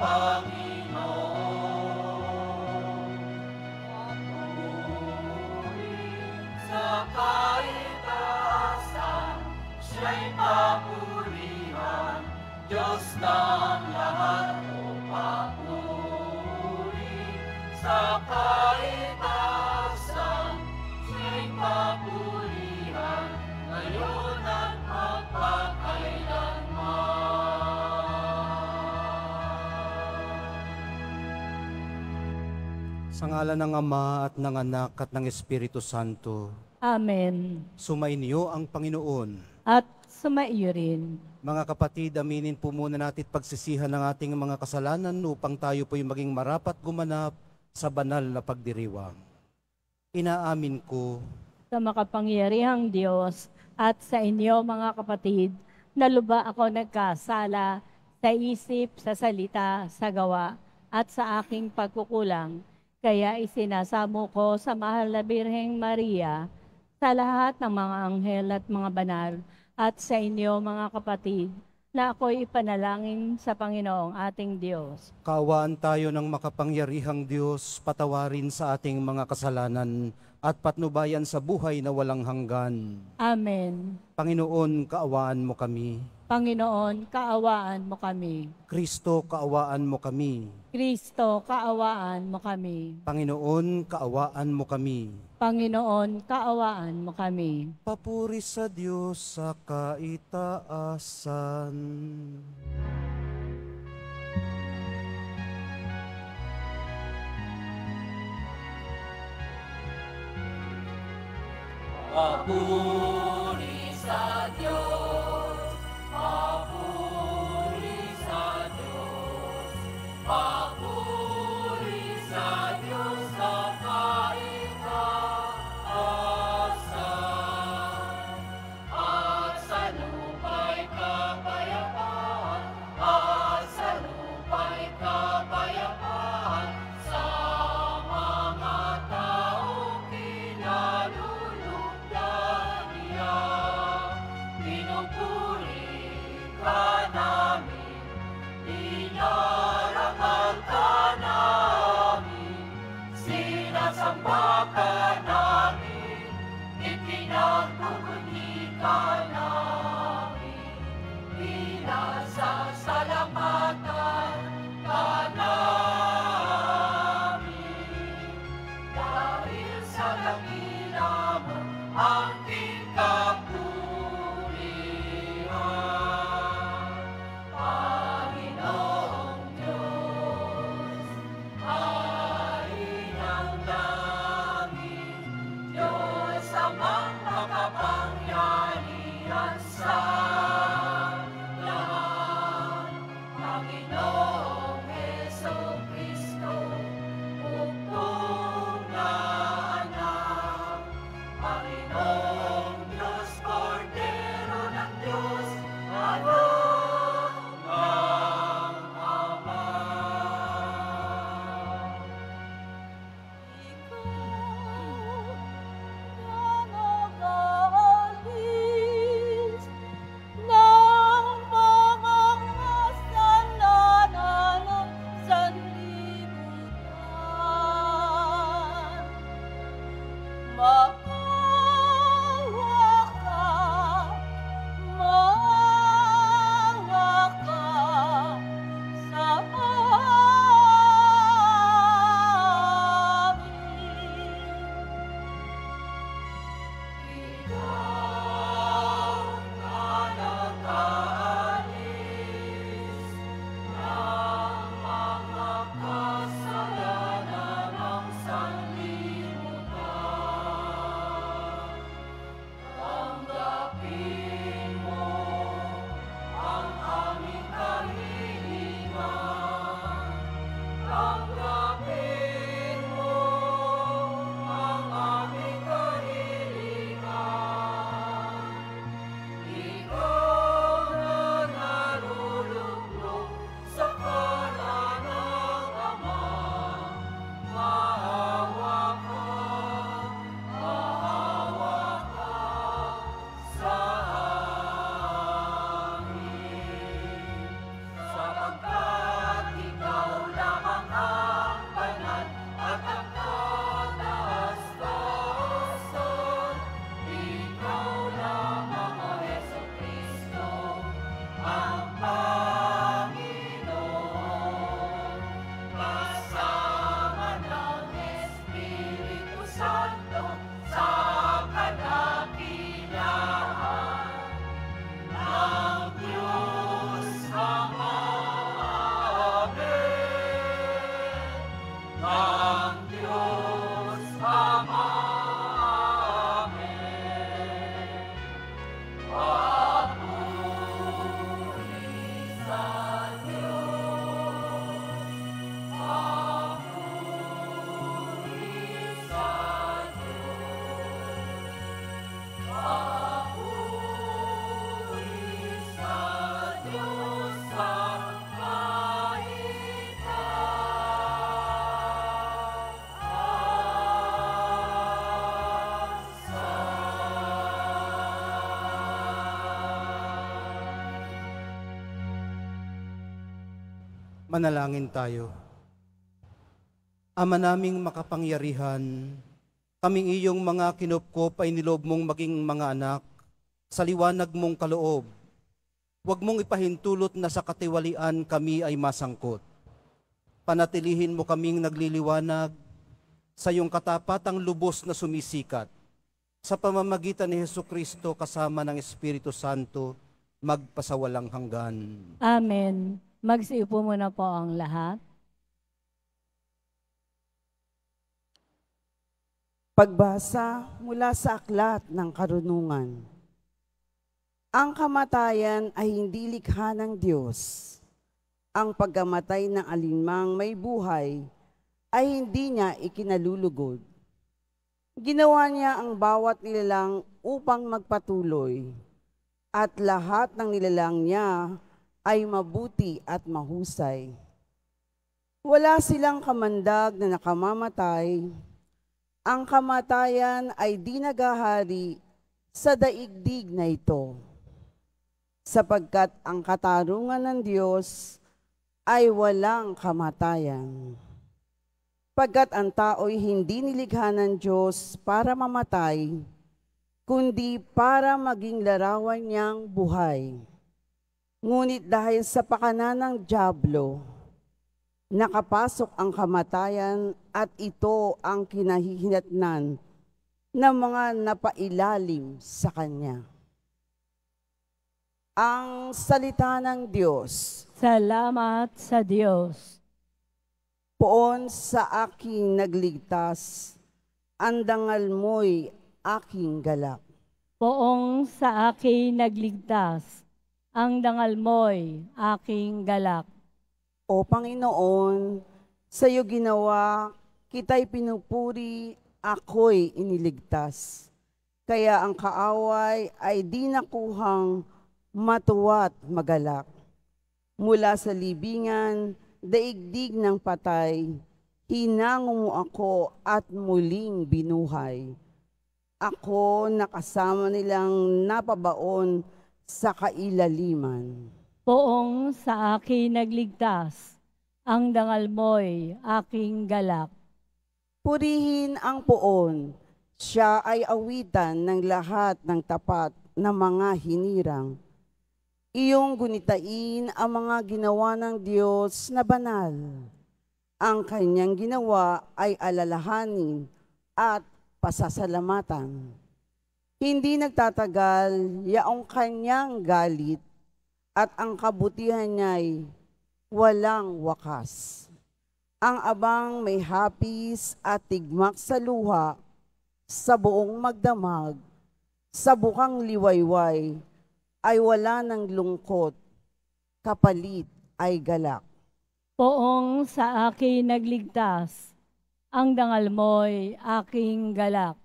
Panginoon. Papuri sa kaitaasan, siya'y papurihan, Diyos ng lahat o papuri sa kaitaasan, siya'y papurihan, ngayon at magpakailanman. Sa ngalan ng Ama at ng Anak at ng Espiritu Santo. Amen. Sumainyo ang Panginoon. At sumaiyo rin. Mga kapatid, aminin po muna natin pagsisihan ng ating mga kasalanan upang tayo po'y maging marapat gumanap sa banal na pagdiriwang. Inaamin ko Sa makapangyarihang Diyos at sa inyo mga kapatid, na luba ako nagkasala sa isip, sa salita, sa gawa, at sa aking pagkukulang. Kaya isinasamo ko sa mahal na Birheng Maria, sa lahat ng mga anghel at mga banal, at sa inyo mga kapatid, na ako'y ipanalangin sa Panginoong ating Diyos. kaawaan tayo ng makapangyarihang Diyos, patawarin sa ating mga kasalanan at patnubayan sa buhay na walang hanggan. Amen. Panginoon, kaawaan mo kami. Panginoon, kaawaan mo kami. Kristo, kaawaan mo kami. Kristo, kaawaan mo kami. Panginoon, kaawaan mo kami. Panginoon, kaawaan mo kami. Papuri sa Diyos sa kaitaasan. Papuri sa Diyos, papuri sa Diyos, papuri sa Diyos sa kaitaasan. At sa lupa'y kapayapaan, at sa lupa'y kapayapaan, sa mga taong kinalulugdan niya. Pinupuri ka namin, inarangal ka Manalangin tayo. Ama naming makapangyarihan, kaming iyong mga kinupkop ay nilob mong maging mga anak sa liwanag mong kaloob. Huwag mong ipahintulot na sa katiwalian kami ay masangkot. Panatilihin mo kaming nagliliwanag sa iyong katapatang lubos na sumisikat. Sa pamamagitan ni Hesukristo kasama ng Espiritu Santo, magpasawalang hanggan. Amen. Magsiupo muna po ang lahat. Pagbasa mula sa aklat ng karunungan. Ang kamatayan ay hindi likha ng Diyos. Ang pagkamatay ng alinmang may buhay ay hindi niya ikinalulugod. Ginawa niya ang bawat nilalang upang magpatuloy, at lahat ng nilalang niya ay mabuti at mahusay. Wala silang kamandag na nakamamatay. Ang kamatayan ay di nagahari sa daigdig na ito, sapagkat ang katarungan ng Diyos ay walang kamatayan. Pagkat ang tao'y hindi nilikha ng Diyos para mamatay, kundi para maging larawan niyang buhay. Ngunit dahil sa pakanan ng dyablo, nakapasok ang kamatayan at ito ang kinahihinatnan ng mga napailalim sa Kanya. Ang salita ng Diyos. Salamat sa Diyos. Poon sa aking nagligtas, ang dangal mo'y aking galak. Poong sa akin nagligtas, ang dangal mo'y aking galak. O Panginoon, sa iyo ginawa, kita'y pinupuri, ako'y iniligtas. Kaya ang kaaway ay di nakuhang matuwa't magalak. Mula sa libingan, daigdig ng patay, hinango mo ako at muling binuhay. Ako nakasama nilang napabaon sa kailaliman. Poong sa akin nagligtas, ang dangal mo'y aking galak. Purihin ang poon, siya ay awitan ng lahat ng tapat na mga hinirang. Iyong gunitain ang mga ginawa ng Diyos na banal. Ang kanyang ginawa ay alalahanin at pasasalamatan. Hindi nagtatagal yaong kanyang galit at ang kabutihan niya'y walang wakas. Ang abang may hapis at tigmak sa luha, sa buong magdamag, sa bukang liwayway, ay wala ng lungkot, kapalit ay galak. Poong sa akin nagligtas, ang dangal mo'y aking galak.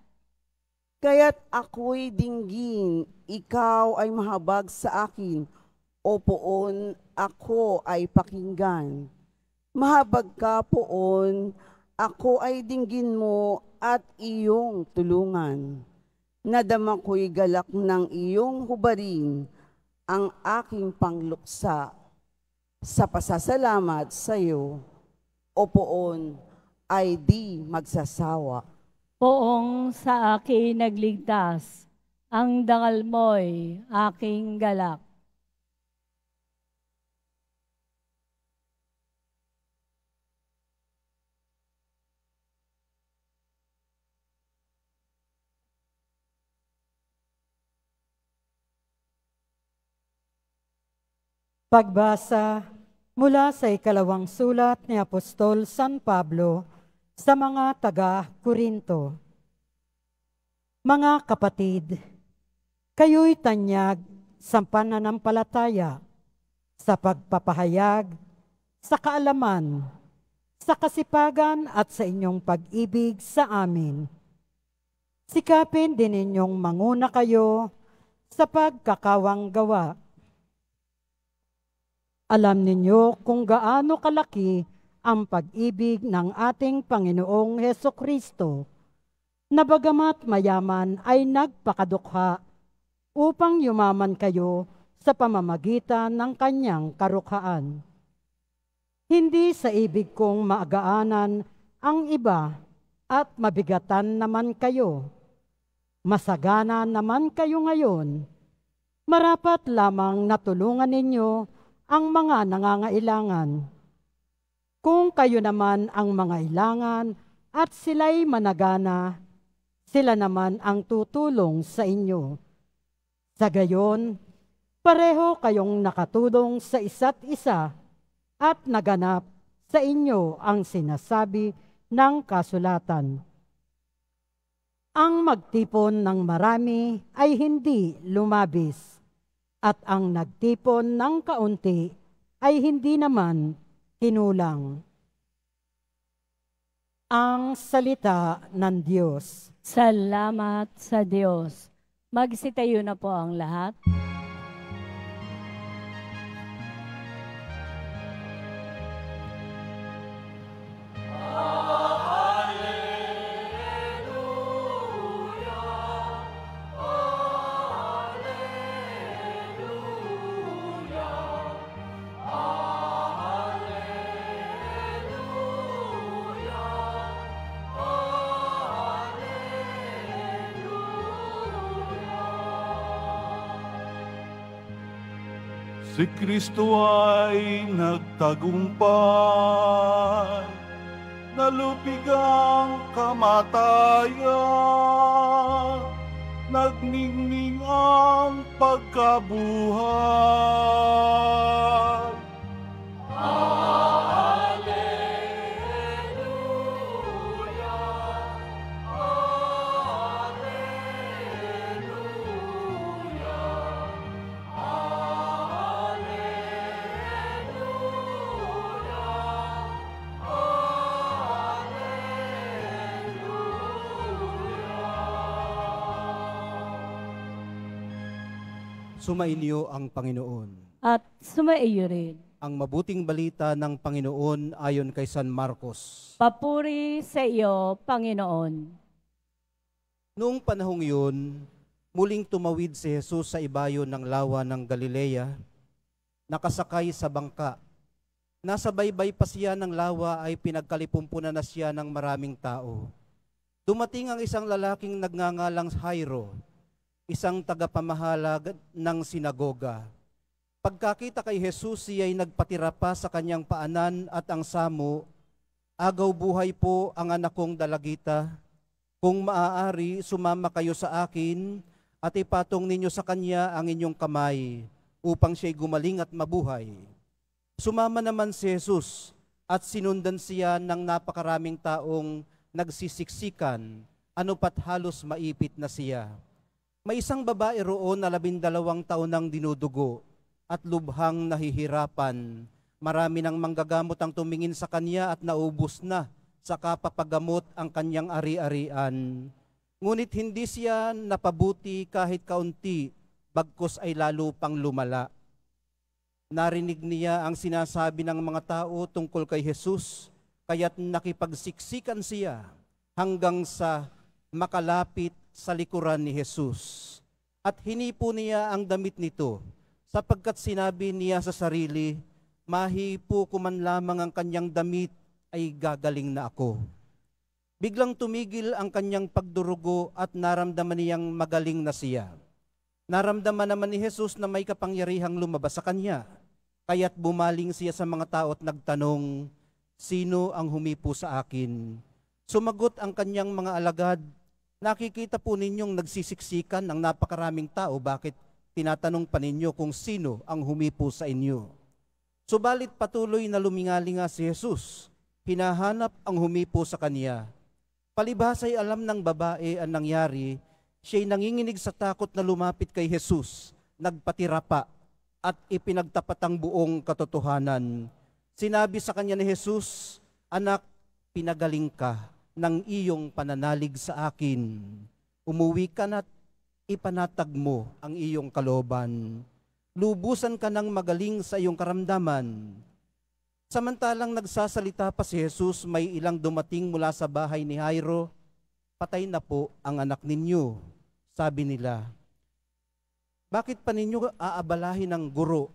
Kaya't ako'y dinggin, ikaw ay mahabag sa akin, o poon ako ay pakinggan. Mahabag ka poon, ako ay dinggin mo at iyong tulungan. Nadama ko'y galak ng iyong hubarin, ang aking pangluksa. Sa pasasalamat sa iyo, o poon ay di magsasawa. Poong sa akin nagligtas, ang dangal mo'y aking galak. Pagbasa mula sa ikalawang sulat ni Apostol San Pablo sa mga taga-Korinto. Mga kapatid, kayo'y tanyag sa pananampalataya, sa pagpapahayag, sa kaalaman, sa kasipagan at sa inyong pag-ibig sa amin. Sikapin din ninyong manguna kayo sa pagkakawang gawa. Alam ninyo kung gaano kalaki ang pag-ibig ng ating Panginoong Hesukristo, na bagamat mayaman ay nagpakadukha upang yumaman kayo sa pamamagitan ng kanyang karukhaan. Hindi sa ibig kong maagaanan ang iba at mabigatan naman kayo. Masagana naman kayo ngayon. Marapat lamang natulungan ninyo ang mga nangangailangan. Kung kayo naman ang mangailangan at sila'y managana, sila naman ang tutulong sa inyo. Sa gayon, pareho kayong nakatulong sa isa't isa at naganap sa inyo ang sinasabi ng kasulatan. Ang magtipon ng marami ay hindi lumabis, at ang nagtipon ng kaunti ay hindi naman kinulang. Ang salita ng Diyos. Salamat sa Diyos. Magsitayo na po ang lahat. Si Kristo ay nagtagumpay, nalupig ang kamatayan, nagningning ang pagkabuhay. Sumainyo ang Panginoon. At sumaiyo rin. Ang mabuting balita ng Panginoon ayon kay San Marcos. Papuri sa iyo, Panginoon. Noong panahong yun, muling tumawid si Jesus sa ibayo ng lawa ng Galilea, nakasakay sa bangka. Nasa baybay pa siya ng lawa ay pinagkalipumpunan na siya ng maraming tao. Dumating ang isang lalaking nagngangalang Jairo, isang tagapamahalag ng sinagoga. Pagkakita kay Jesus, siya ay nagpatira pa sa kanyang paanan at ang samo, "Agaw buhay po ang anak kong dalagita. Kung maaari, sumama kayo sa akin at ipatong ninyo sa kanya ang inyong kamay upang siya'y gumaling at mabuhay." Sumama naman si Jesus at sinundan siya ng napakaraming taong nagsisiksikan, ano pat halos maipit na siya. May isang babae roon na 12 taon nang dinudugo at lubhang nahihirapan. Marami ng manggagamot ang tumingin sa kanya at naubos na sa kapapagamot ang kanyang ari-arian. Ngunit hindi siya napabuti kahit kaunti, bagkus ay lalo pang lumala. Narinig niya ang sinasabi ng mga tao tungkol kay Jesus, kaya't nakipagsiksikan siya hanggang sa makalapit sa likuran ni Jesus. At hinipo niya ang damit nito, sapagkat sinabi niya sa sarili, "Mahipo ko man lamang ang kanyang damit, ay gagaling na ako." Biglang tumigil ang kanyang pagdurugo at naramdaman niyang magaling na siya. Naramdaman naman ni Jesus na may kapangyarihang lumabas sa kanya, kaya't bumaling siya sa mga tao at nagtanong, "Sino ang humipo sa akin?" Sumagot ang kanyang mga alagad, "Nakikita po ninyong nagsisiksikan ng napakaraming tao, bakit tinatanong pa ninyo kung sino ang humipo sa inyo?" Subalit patuloy na lumingalinga si Jesus, hinahanap ang humipo sa kanya. Palibhas ay alam ng babae ang nangyari, siya'y nanginginig sa takot na lumapit kay Jesus, nagpatira pa at ipinagtapat ang buong katotohanan. Sinabi sa kanya ni Jesus, "Anak, pinagaling ka ng iyong pananalig sa akin. Umuwi ka na't ipanatag mo ang iyong kalooban. Lubusan ka ng magaling sa iyong karamdaman." Samantalang nagsasalita pa si Jesus, may ilang dumating mula sa bahay ni Jairo. "Patay na po ang anak ninyo," sabi nila. "Bakit pa ninyo aabalahin ng guro?"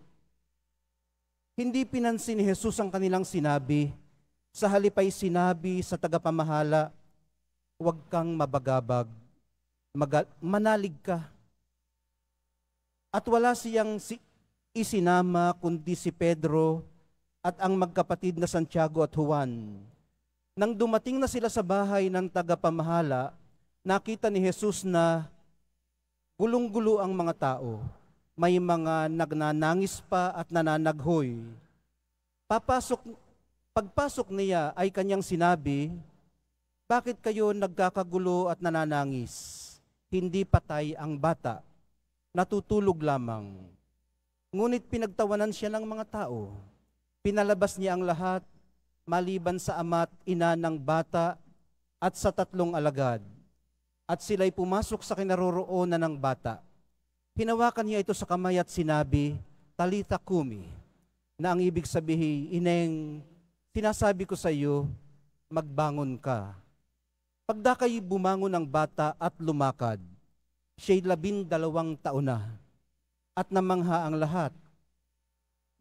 Hindi pinansin ni Jesus ang kanilang sinabi. Sa halip ay sinabi sa tagapamahala, huwag kang mabagabag, manalig ka. At wala siyang isinama kundi si Pedro at ang magkapatid na Santiago at Juan. Nang dumating na sila sa bahay ng tagapamahala, nakita ni Jesus na gulong-gulo ang mga tao. May mga nagnanangis pa at nananaghoy. Pagpasok niya ay kanyang sinabi, bakit kayo nagkakagulo at nananangis? Hindi patay ang bata, natutulog lamang. Ngunit pinagtawanan siya ng mga tao. Pinalabas niya ang lahat, maliban sa ama at ina ng bata at sa 3 alagad. At sila'y pumasok sa kinaroroonan ng bata. Hinawakan niya ito sa kamay at sinabi, Talita Kumi, na ang ibig sabihin, Ineng, sinasabi ko sa iyo, magbangon ka. Pagdakay bumangon ang bata at lumakad, siya'y 12 taon na, at namangha ang lahat.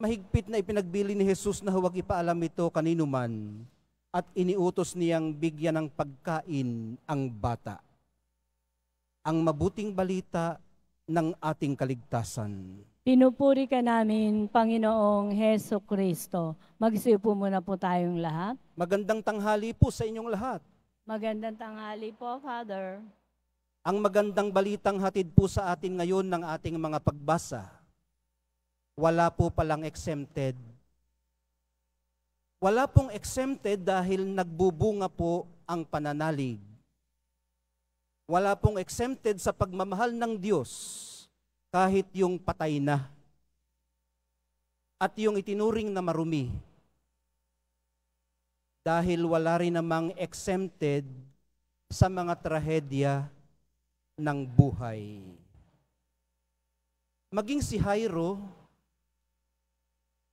Mahigpit na ipinagbili ni Jesus na huwag ipaalam ito kanino man, at iniutos niyang bigyan ng pagkain ang bata. Ang mabuting balita ng ating kaligtasan. Pinupuri ka namin, Panginoong Heso Kristo. Magsiupo muna po tayong lahat. Magandang tanghali po sa inyong lahat. Magandang tanghali po, Father. Ang magandang balitang hatid po sa atin ngayon ng ating mga pagbasa. Wala po palang exempted. Wala pong exempted dahil nagbubunga po ang pananalig. Wala pong exempted sa pagmamahal ng Diyos kahit yung patay na at yung itinuring na marumi. Dahil wala rin namang exempted sa mga trahedya ng buhay. Maging si Jairo,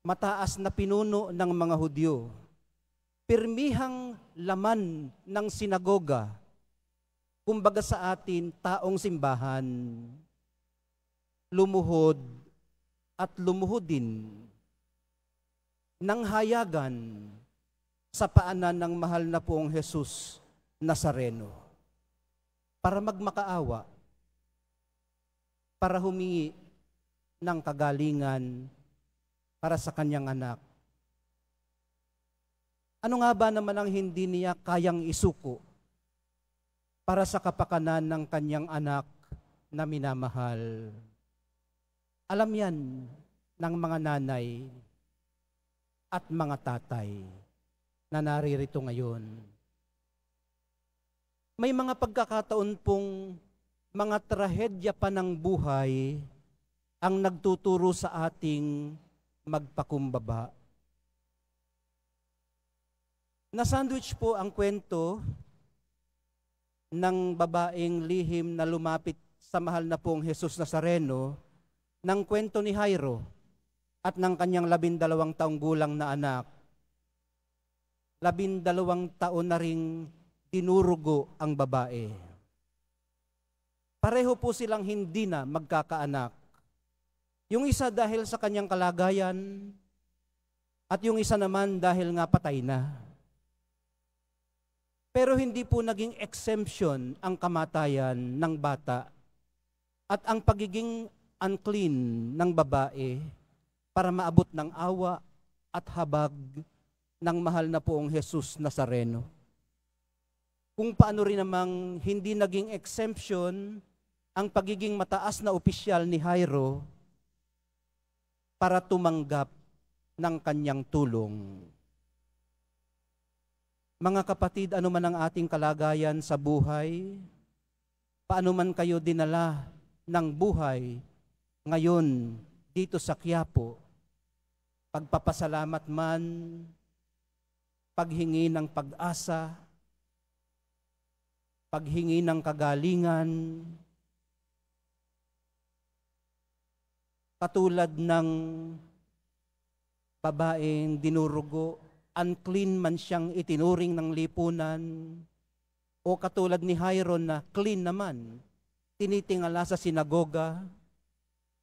mataas na pinuno ng mga Hudyo, pirmihang laman ng sinagoga, kumbaga sa atin, taong simbahan, lumuhod at lumuhodin ng hayagan sa paanan ng mahal na poong Jesus Nazareno para magmakaawa, para humingi ng kagalingan para sa kanyang anak. Ano nga ba naman ang hindi niya kayang isuko para sa kapakanan ng kanyang anak na minamahal? Alam yan ng mga nanay at mga tatay na naririto ngayon. May mga pagkakataon pong mga trahedya pa ng buhay ang nagtuturo sa ating magpakumbaba. Na-sandwich po ang kwento ng babaeng lihim na lumapit sa mahal na pong Jesus Nazareno ng kwento ni Jairo at ng kanyang 12 taong gulang na anak. 12 taon na ring dinurugo ang babae. Pareho po silang hindi na magkakaanak. Yung isa dahil sa kanyang kalagayan at yung isa naman dahil nga patay na. Pero hindi po naging exemption ang kamatayan ng bata at ang pagiging unclean ng babae para maabot ng awa at habag ng mahal na poong Jesus Nazareno. Kung paano rin namang hindi naging exemption ang pagiging mataas na opisyal ni Jairo para tumanggap ng kanyang tulong. Mga kapatid, ano man ang ating kalagayan sa buhay, paano man kayo dinala ng buhay ngayon dito sa Quiapo, pagpapasalamat man, paghingi ng pag-asa, paghingi ng kagalingan, katulad ng babaeng dinurugo, unclean man siyang itinuring ng lipunan, o katulad ni Jairo na clean naman, tinitingala sa sinagoga.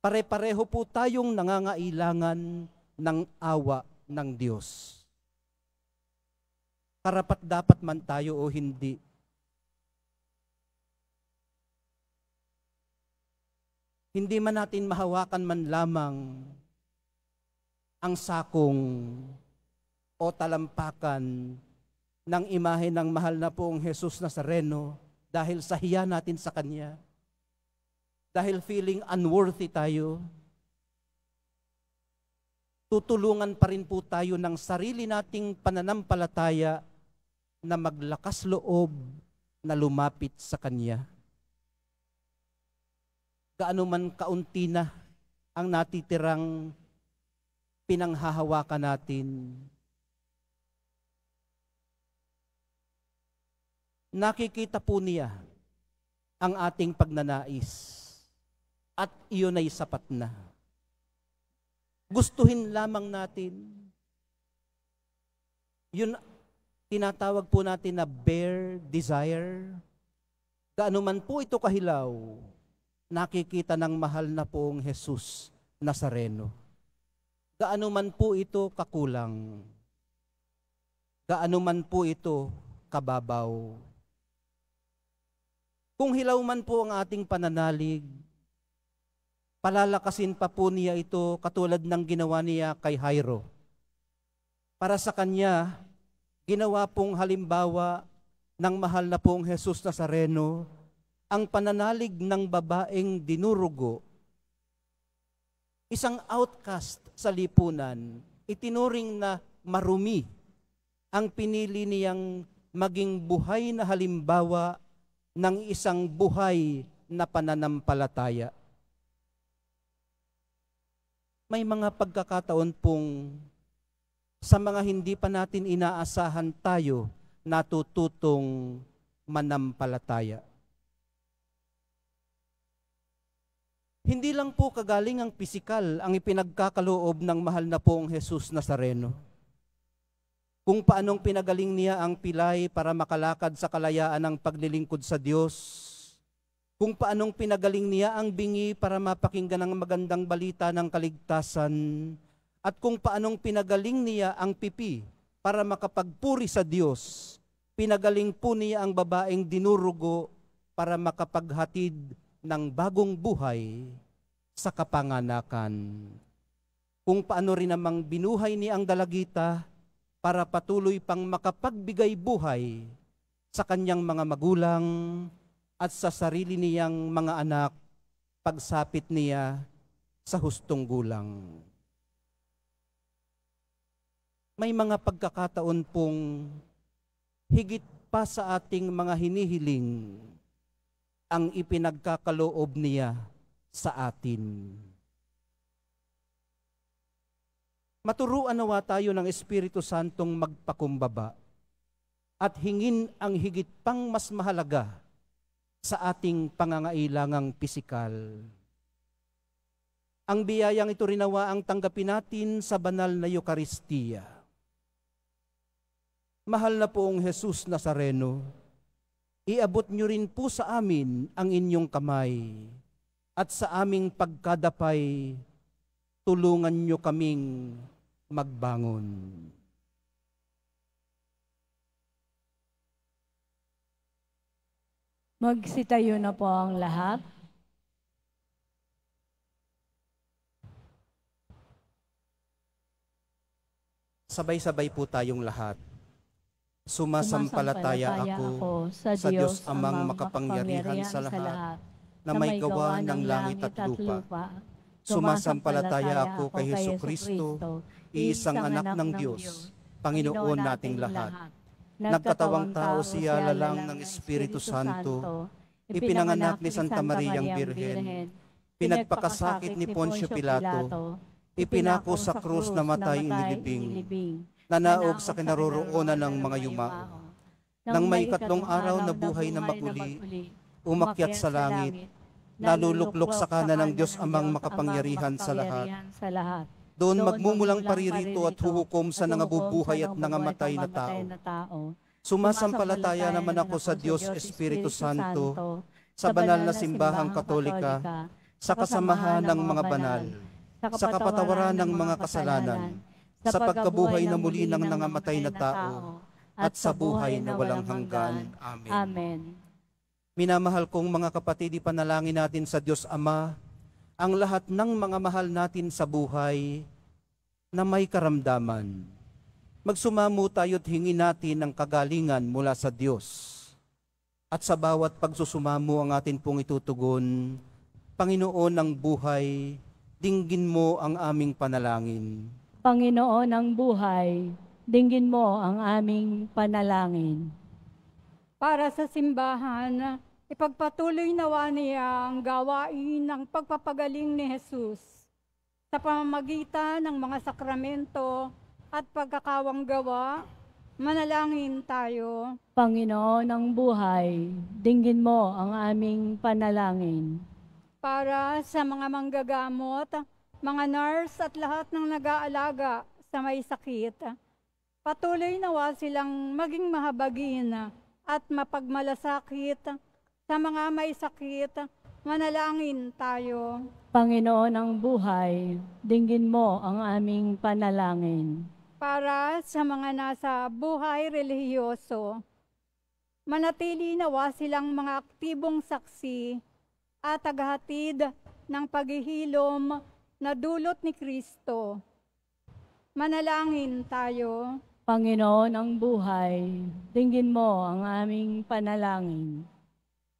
Pare-pareho po tayong nangangailangan ng awa ng Diyos. Karapat dapat man tayo o hindi, hindi man natin mahawakan man lamang ang sakong o talampakan ng imahe ng mahal na poong Jesus Nazareno dahil sa hiya natin sa Kanya, dahil feeling unworthy tayo, tutulungan pa rin po tayo ng sarili nating pananampalataya na maglakas loob na lumapit sa Kanya. Gaano man kaunti na ang natitirang pinanghahawakan natin, nakikita po niya ang ating pagnanais at iyon ay sapat na. Gustuhin lamang natin, yun tinatawag po natin na bare desire. Gaano man po ito kahilaw, nakikita ng mahal na poong Jesus Nazareno. Gaano man po ito kakulang, gaano man po ito kababaw. Kung hilaw man po ang ating pananalig, palalakasin pa po niya ito katulad ng ginawa niya kay Jairo. Para sa kanya, ginawa pong halimbawa ng mahal na pong Jesus Nazareno ang pananalig ng babaeng dinurugo, isang outcast sa lipunan, itinuring na marumi, ang pinili niyang maging buhay na halimbawa ng isang buhay na pananampalataya. May mga pagkakataon pong sa mga hindi pa natin inaasahan tayo natututong manampalataya. Hindi lang po kagaling ang pisikal ang ipinagkakaloob ng mahal na poong Jesus Nazareno. Kung paanong pinagaling niya ang pilay para makalakad sa kalayaan ng paglilingkod sa Diyos, kung paanong pinagaling niya ang bingi para mapakinggan ang magandang balita ng kaligtasan, at kung paanong pinagaling niya ang pipi para makapagpuri sa Diyos, pinagaling po niya ang babaeng dinurugo para makapaghatid ng bagong buhay sa kapanganakan. Kung paano rin namang binuhay niya ang dalagita para patuloy pang makapagbigay buhay sa kanyang mga magulang at sa sarili niyang mga anak pagsapit niya sa hustong gulang. May mga pagkakataon pong higit pa sa ating mga hinihiling ang ipinagkakaloob niya sa atin. Maturuan nawa tayo ng Espiritu Santong magpakumbaba at hingin ang higit pang mas mahalaga sa ating pangangailangang pisikal. Ang biyayang ito rin nawa ang tanggapin natin sa banal na Eucharistia. Mahal na poong Jesus Nazareno, iabot niyo rin po sa amin ang inyong kamay at sa aming pagkadapay, tulungan niyo kaming magbangon. Magsitayo na po ang lahat. Sabay-sabay po tayong lahat. Sumasampalataya ako sa Diyos amang makapangyarihan sa lahat, na may gawa ng langit at lupa. Sumasampalataya ako kay Hesukristo, iisang anak ng Diyos, Panginoon nating lahat. Nagkatawang tao siya lalang ng Espiritu Santo, ipinanganak ni Santa Mariang Birhen, pinagpakasakit ni Poncio Pilato, ipinako sa krus na matay inilibing, nanaog sa kinaroroonan ng mga yumao. Nang may ikatlong araw na buhay na maguli, umakyat sa langit, naluluklok sa kanan ng Diyos amang makapangyarihan sa lahat. Doon magmumulang paririto at huhukom sa nangabubuhay at nangamatay na tao. Sumasampalataya naman ako sa Diyos Espiritu Santo, sa banal na simbahang Katolika, sa kasamahan ng mga banal, sa kapatawaran ng mga kasalanan, sa pagkabuhay na muli ng nangamatay na tao, at sa buhay na walang hanggan. Amen. Amen. Minamahal kong mga kapatid, ipanalangin natin sa Diyos Ama ang lahat ng mga mahal natin sa buhay na may karamdaman. Magsumamo tayo at hingin natin ang kagalingan mula sa Diyos. At sa bawat pagsusumamo ang atin pong itutugon, Panginoon ng buhay, dinggin mo ang aming panalangin. Panginoon ng buhay, dinggin mo ang aming panalangin. Para sa simbahan, ipagpatuloy nawa niya ang gawain ng pagpapagaling ni Jesus sa pamamagitan ng mga sakramento at pagkakawang gawa. Manalangin tayo. Panginoon ng buhay, dinggin mo ang aming panalangin. Para sa mga manggagamot, mga nurse at lahat ng nag-aalaga sa may sakit, patuloy nawa silang maging mahabagin at mapagmalasakit sa mga may sakit. Manalangin tayo. Panginoon ng buhay, dinggin mo ang aming panalangin. Para sa mga nasa buhay relihiyoso, manatili nawa silang mga aktibong saksi at tagahatid ng paghihilom na dulot ni Kristo. Manalangin tayo. Panginoon ng buhay, dinggin mo ang aming panalangin.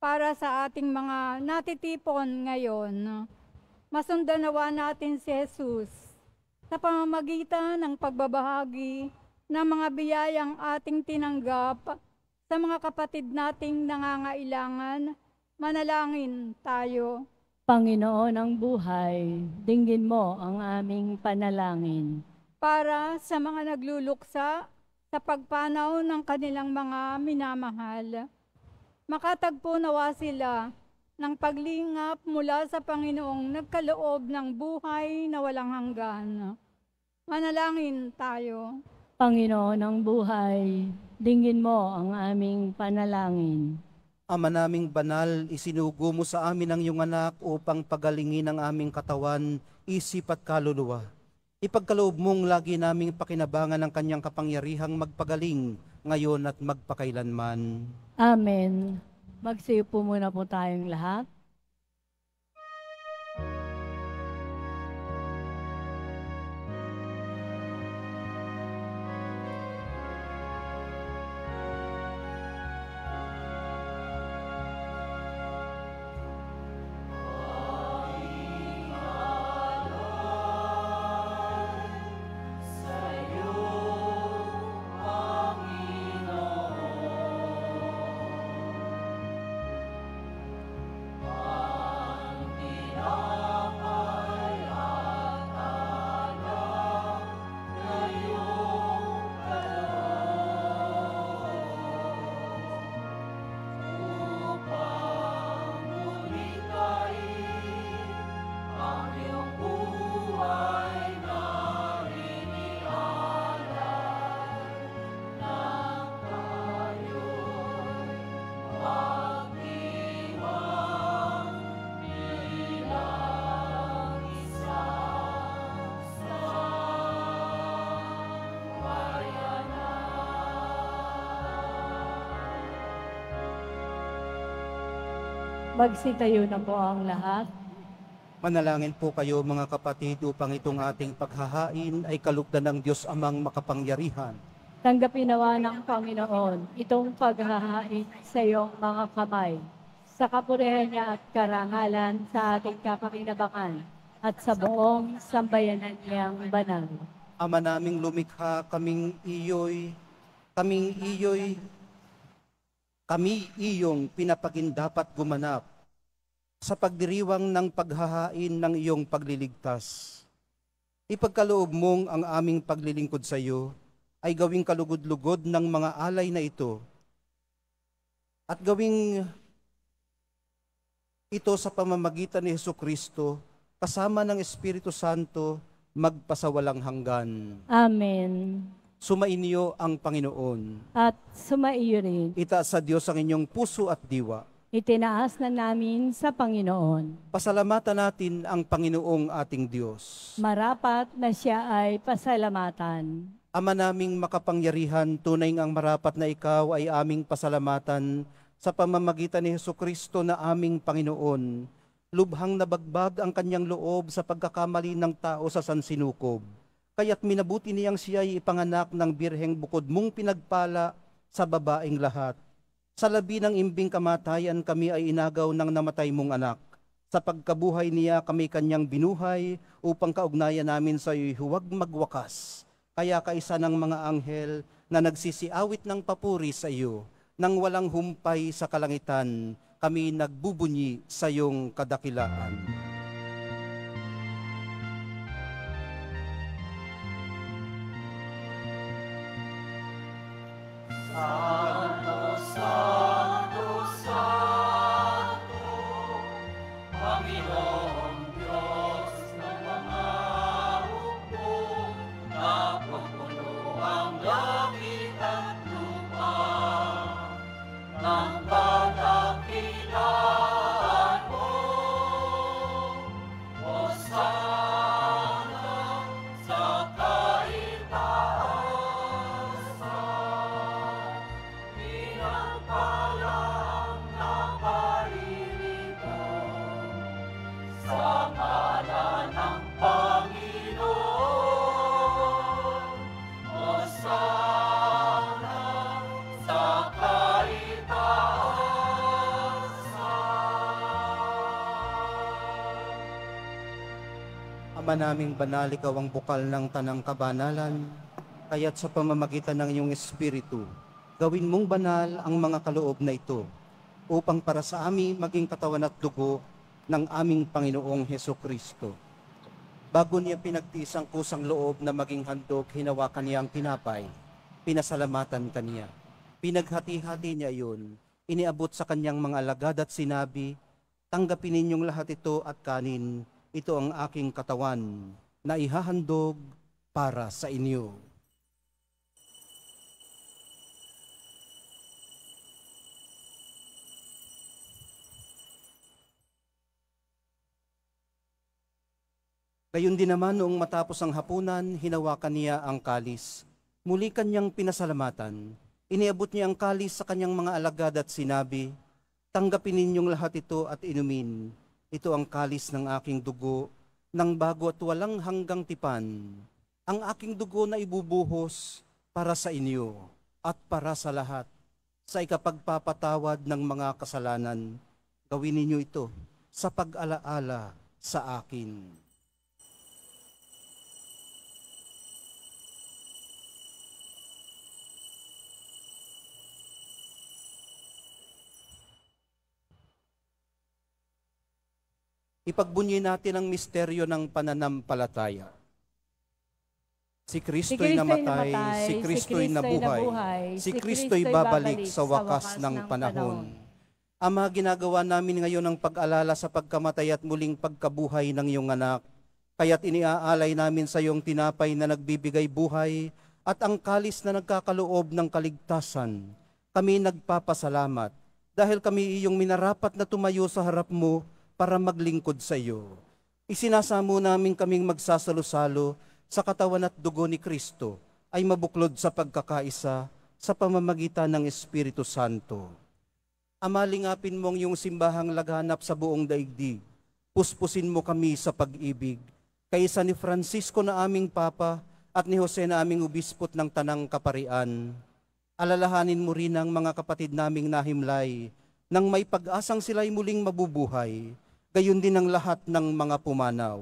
Para sa ating mga natitipon ngayon, masundan nawa natin si Jesus sa pamamagitan ng pagbabahagi ng mga biyayang ating tinanggap sa mga kapatid nating nangangailangan. Manalangin tayo. Panginoon ng buhay, dinggin mo ang aming panalangin. Para sa mga nagluluksa sa pagpanaw ng kanilang mga minamahal, makatagpo nawa sila ng paglingap mula sa Panginoong nagkaloob ng buhay na walang hanggan. Manalangin tayo. Panginoon ng buhay, dinggin mo ang aming panalangin. Ama naming banal, isinugo mo sa amin ang iyong anak upang pagalingin ang aming katawan, isip at kaluluwa. Ipagkaloob mong lagi naming pakinabangan ang kanyang kapangyarihang magpagaling ngayon at magpakailanman. Amen. Magsiupo muna po tayong lahat. Magsitayo na po ang lahat. Manalangin po kayo mga kapatid upang itong ating paghahain ay kalugdan ng Diyos Amang makapangyarihan. Tanggapin nawa ng Panginoon itong paghahain sa iyong mga kamay, sa kapurihan niya at karangalan sa ating kapakinabangan at sa buong sambayanan niyang banal. Ama naming lumikha, kami iyong pinapagindapat gumanap sa pagdiriwang ng paghahain ng iyong pagliligtas. Ipagkaloob mong ang aming paglilingkod sa iyo ay gawing kalugod-lugod ng mga alay na ito at gawing ito sa pamamagitan ni Hesukristo kasama ng Espiritu Santo magpasawalang hanggan. Amen. Sumainyo ang Panginoon. At sumaiyo rin. Itaas sa Diyos ang inyong puso at diwa. itinaas na namin sa Panginoon. Pasalamatan natin ang Panginoong ating Diyos. Marapat na siya ay pasalamatan. Ama naming makapangyarihan, tunay ang marapat na ikaw ay aming pasalamatan sa pamamagitan ni Hesukristo na aming Panginoon. Lubhang nabagbag ang kanyang loob sa pagkakamali ng tao sa sansinukob. Kaya't minabuti niyang siya'y ipanganak ng birheng bukod mong pinagpala sa babaeng lahat. Sa labi ng imbing kamatayan kami ay inagaw ng namatay mong anak. Sa pagkabuhay niya kami kanyang binuhay upang kaugnayan namin sa iyo'y huwag magwakas. Kaya kaisa ng mga anghel na nagsisiawit ng papuri sa iyo, nang walang humpay sa kalangitan, kami nagbubunyi sa iyong kadakilaan. Santo, Santo, Santo, Panginoong Diyos ng mga hukbo, napupuno ang langit at lupa ng pagdakilaan mo. Hosana sa kaitaasan, pinagpalang naparirito sa ngalan ng Panginoon. Hosana sa kaitaasan. Ama naming banal, ikaw ang bukal ng tanang kabanalan, kaya't sa pamamagitan ng iyong Espiritu, gawin mong banal ang mga kaloob na ito, upang para sa amin maging katawan at dugo ng aming Panginoong Hesukristo. Bago niya pinagtiis ang kusang loob na maging handog, hinawakan niya ang tinapay, pinasalamatan kaniya. Pinaghati-hati niya iyon, iniabot sa kanyang mga alagad at sinabi, tanggapin ninyong lahat ito at kanin, ito ang aking katawan na ihahandog para sa inyo. Gayon din naman noong matapos ang hapunan, hinawakan niya ang kalis. Muli kanyang pinasalamatan. Iniabot niya ang kalis sa kanyang mga alagad at sinabi, tanggapin ninyong lahat ito at inumin. Ito ang kalis ng aking dugo, ng bago at walang hanggang tipan. Ang aking dugo na ibubuhos para sa inyo at para sa lahat, sa ikapagpapatawad ng mga kasalanan. Gawin ninyo ito sa pag-alaala sa akin. Ipagbunyi natin ang misteryo ng pananampalataya. Si Kristo'y namatay, si Kristo'y nabuhay, si Kristo'y babalik sa wakas ng panahon. Ama, ginagawa namin ngayon ang pag-alala sa pagkamatay at muling pagkabuhay ng iyong anak. Kaya't iniaalay namin sa iyong tinapay na nagbibigay buhay at ang kalis na nagkakaloob ng kaligtasan. Kami nagpapasalamat dahil kami iyong minarapat na tumayo sa harap mo para maglingkod sa iyo. Isinasamo namin kaming magsasalo-salo sa katawan at dugo ni Kristo ay mabuklod sa pagkakaisa sa pamamagitan ng Espiritu Santo. Ama, lingapin mo ang iyong simbahang laganap sa buong daigdig. Puspusin mo kami sa pag-ibig. Kaysa ni Francisco na aming Papa at ni Jose na aming Obispot ng Tanang Kaparian, alalahanin mo rin ang mga kapatid naming nahimlay nang may pag-asang sila'y muling mabubuhay. Gayon din ang lahat ng mga pumanaw.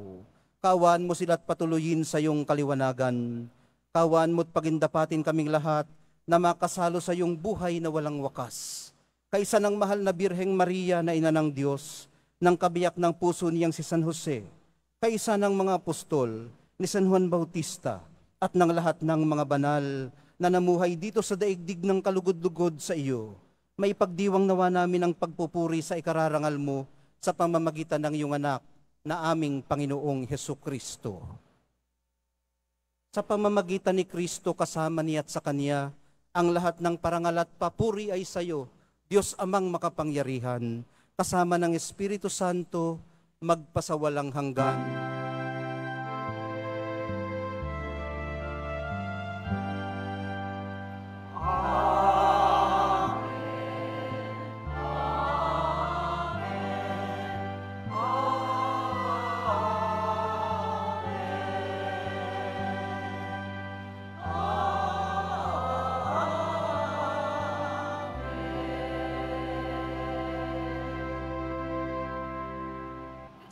Kaawaan mo sila at patuloyin sa iyong kaliwanagan. Kaawaan mo at pagindapatin kaming lahat na makasalo sa iyong buhay na walang wakas. Kaisa ng mahal na Birheng Maria na ina ng Diyos, ng kabiyak ng puso niyang si San Jose, kaisa ng mga apostol ni San Juan Bautista, at ng lahat ng mga banal na namuhay dito sa daigdig ng kalugod-lugod sa iyo, may pagdiwang nawa namin ang pagpupuri sa ikararangal mo sa pamamagitan ng iyong anak na aming Panginoong Hesukristo. Sa pamamagitan ni Kristo kasama niya at sa Kanya, ang lahat ng parangal at papuri ay sa iyo, Diyos Amang makapangyarihan, kasama ng Espiritu Santo, magpasawalang hanggan.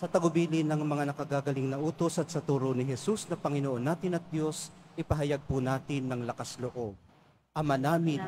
Sa tagubilin ng mga nakagagaling na utos at sa turo ni Jesus na Panginoon natin at Diyos, ipahayag po natin ng lakas loob. Ama namin,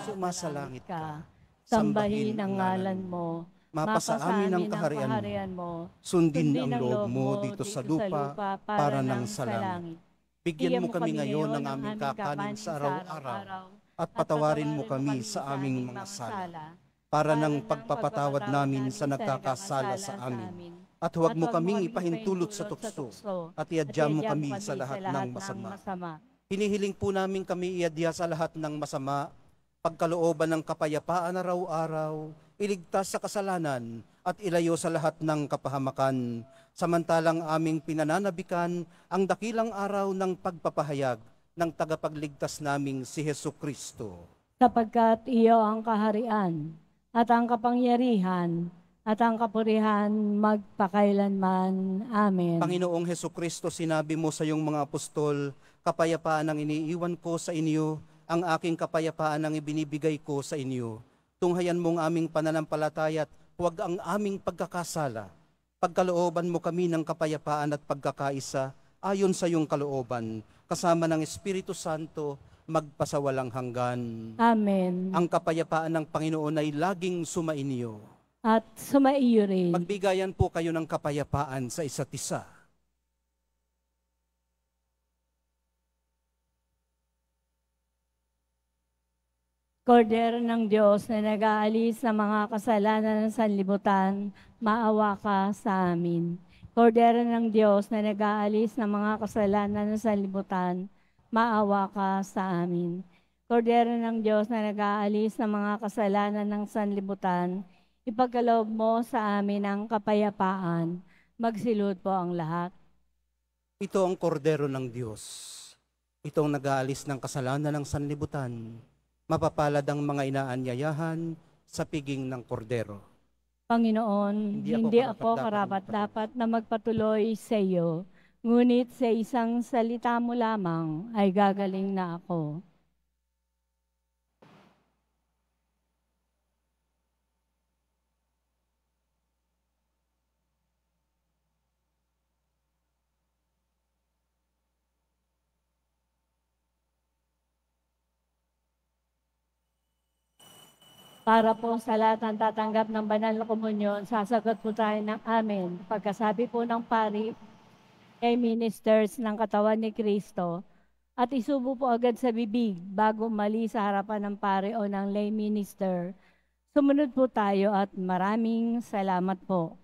sumasalangit ka, Sambahin ang ngalan mo. mapasa amin ang kaharian mo, sundin ang loob mo dito sa lupa para nang sa langit. Bigyan mo kami ngayon ng aming kakanin sa araw-araw at patawarin mo kami sa aming mga sala para ng pagpapatawad namin sa nagkakasala sa amin. At huwag mo kaming ipahintulot sa tukso at iadya mo kami sa lahat ng masama. Hinihiling po namin kami iadya sa lahat ng masama, pagkalooban ng kapayapaan araw-araw, iligtas sa kasalanan at ilayo sa lahat ng kapahamakan, samantalang aming pinananabikan ang dakilang araw ng pagpapahayag ng tagapagligtas naming si Hesu Kristo. Sapagkat iyo ang kaharian at ang kapangyarihan at ang kapurihan magpakailanman. Amen. Panginoong Hesu Kristo, sinabi mo sa iyong mga apostol, kapayapaan ang iniiwan ko sa inyo, ang aking kapayapaan ang ibinibigay ko sa inyo. Tunghayan mong aming pananampalataya at huwag ang aming pagkakasala. Pagkalooban mo kami ng kapayapaan at pagkakaisa ayon sa iyong kalooban, kasama ng Espiritu Santo, magpasawalang hanggan. Amen. Ang kapayapaan ng Panginoon ay laging sumainyo. At sumaiyo rin. Magbigayan po kayo ng kapayapaan sa isa't isa. Kordero ng Diyos na nag-aalis ng mga kasalanan ng sanlibutan, maawa ka sa amin. Kordero ng Diyos na nag-aalis ng mga kasalanan ng sanlibutan, maawa ka sa amin. Kordero ng Diyos na nag-aalis ng mga kasalanan ng sanlibutan, ipagkaloob mo sa amin ang kapayapaan. Magsilod po ang lahat. Ito ang kordero ng Diyos. Ito ang nag-aalis ng kasalanan ng sanlibutan. Mapapalad ang mga inaanyayahan sa piging ng kordero. Panginoon, hindi ako karapat-dapat na magpatuloy sa iyo, ngunit sa isang salita mo lamang ay gagaling na ako. Para po sa lahat ng tatanggap ng banal na komunyon, sasagot po tayo ng amen. Pagkasabi po ng pari, ay ministers ng katawan ni Kristo, at isubo po agad sa bibig bago mali sa harapan ng pari o ng lay minister. Sumunod po tayo at maraming salamat po.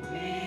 Ilumina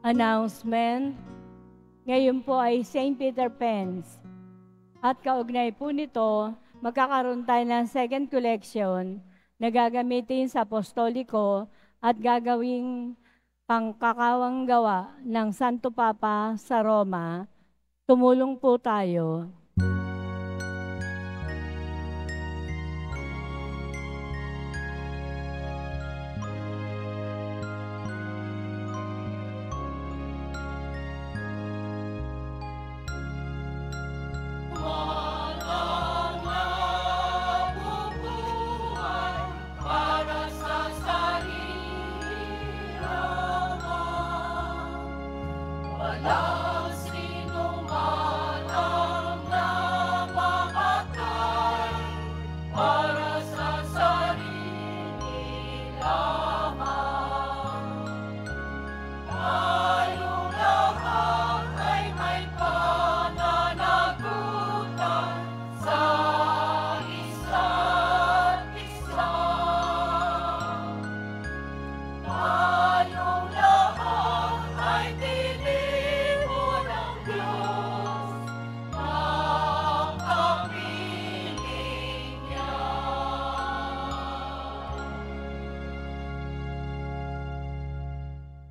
Announcement. Ngayon po ay St. Peter Pence. At kaugnay po nito, magkakaroon tayo ng second collection na gagamitin sa apostoliko at gagawing pangkakawang gawa ng Santo Papa sa Roma. Tumulong po tayo.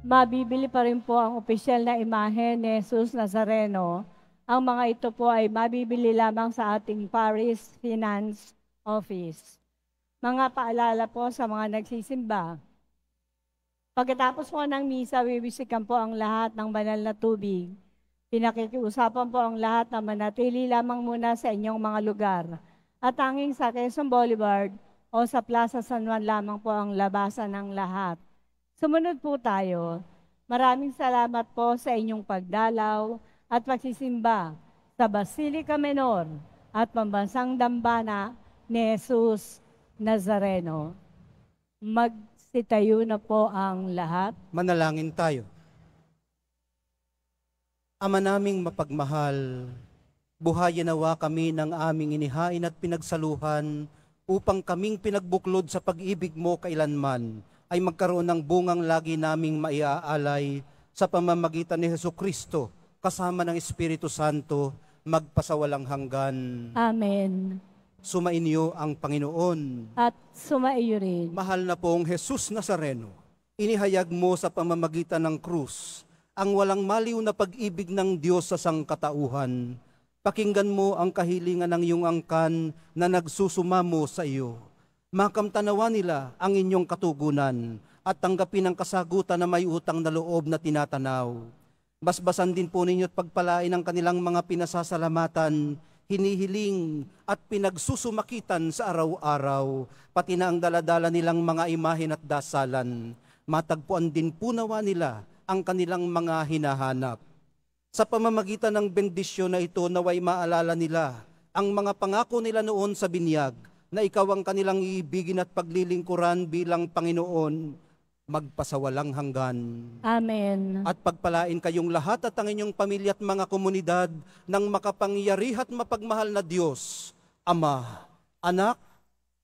Mabibili pa rin po ang opisyal na imahe ni Jesus Nazareno. Ang mga ito po ay mabibili lamang sa ating Parish Finance Office. Mga paalala po sa mga nagsisimba. Pagkatapos po ng misa, wiwisikan po ang lahat ng banal na tubig. Pinakikiusapan po ang lahat na manatili lamang muna sa inyong mga lugar. At tanging sa Quezon Boulevard o sa Plaza San Juan lamang po ang labasan ng lahat. Sumunod po tayo. Maraming salamat po sa inyong pagdalaw at pagsisimba sa Basilica Menor at Pambansang Dambana ni Jesus Nazareno. Magsitayo na po ang lahat. Manalangin tayo. Ama naming mapagmahal, buhayin nawa kami ng aming inihain at pinagsaluhan upang kaming pinagbuklod sa pag-ibig mo kailanman ay magkaroon ng bungang lagi naming maiaalay sa pamamagitan ni Jesucristo kasama ng Espiritu Santo magpasawalang hanggan. Amen. Sumainyo ang Panginoon. At sumaiyo rin. Mahal na pong Jesus Nazareno, inihayag mo sa pamamagitan ng krus ang walang maliw na pag-ibig ng Diyos sa sangkatauhan. Pakinggan mo ang kahilingan ng iyong angkan na nagsusumamo sa iyo. Makamtanawa nila ang inyong katugunan at tanggapin ang kasagutan na may utang na loob na tinatanaw. Basbasan din po ninyo at pagpalain ang kanilang mga pinasasalamatan, hinihiling at pinagsusumakitan sa araw-araw, pati na ang daladala nilang mga imahen at dasalan. Matagpuan din po nawa nila ang kanilang mga hinahanap. Sa pamamagitan ng bendisyon na ito, naway maalala nila ang mga pangako nila noon sa binyag, na ikaw ang kanilang iibigin at paglilingkuran bilang Panginoon, magpasawalang hanggan. Amen. At pagpalain kayong lahat at ang inyong pamilya at mga komunidad ng makapangyari at mapagmahal na Diyos, Ama, Anak,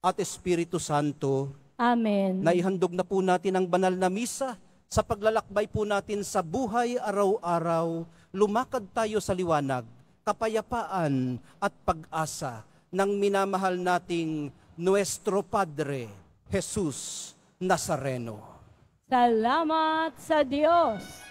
at Espiritu Santo. Amen. Naihandog na po natin ang banal na misa sa paglalakbay po natin sa buhay araw-araw. Lumakad tayo sa liwanag, kapayapaan at pag-asa ng minamahal nating Nuestro Padre, Jesus Nazareno. Salamat sa Diyos.